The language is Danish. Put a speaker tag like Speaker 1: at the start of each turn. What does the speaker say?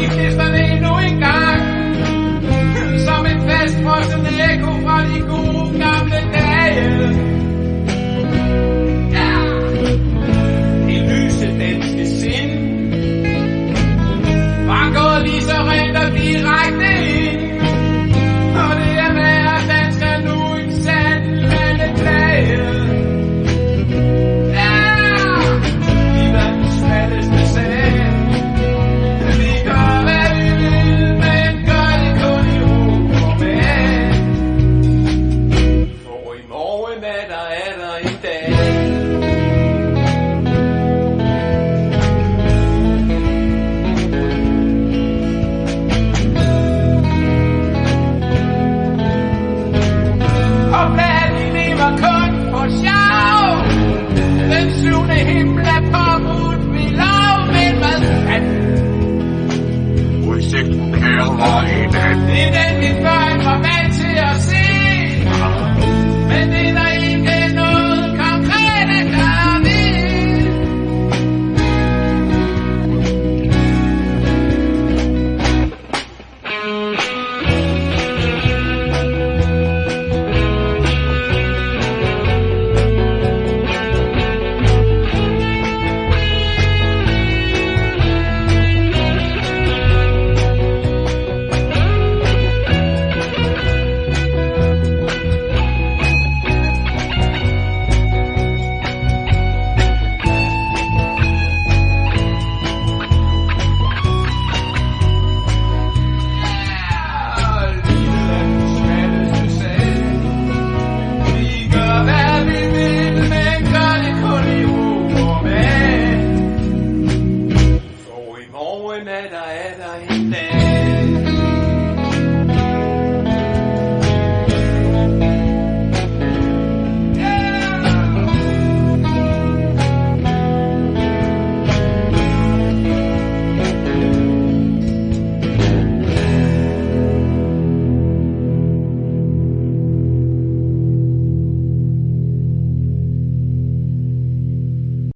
Speaker 1: Partiklister endnu en gang. Som et fastfrosset ekko fra de gode gamle dage. Ja, det lyse danske sind var gået lige så rent og direkte ind. Og det er med at dansker nu en sand landeplage. Ja, i verdens smalleste sag. Vi gør hvad vi vil, men gør det kun i ro og mag. For i morgen er der en dag. Og bladet lever kun for sjov. Den syvende himmel er påbudt ved lov. Men hvad fanden? Udsigten her var i nat. Det er den vi før var vant til at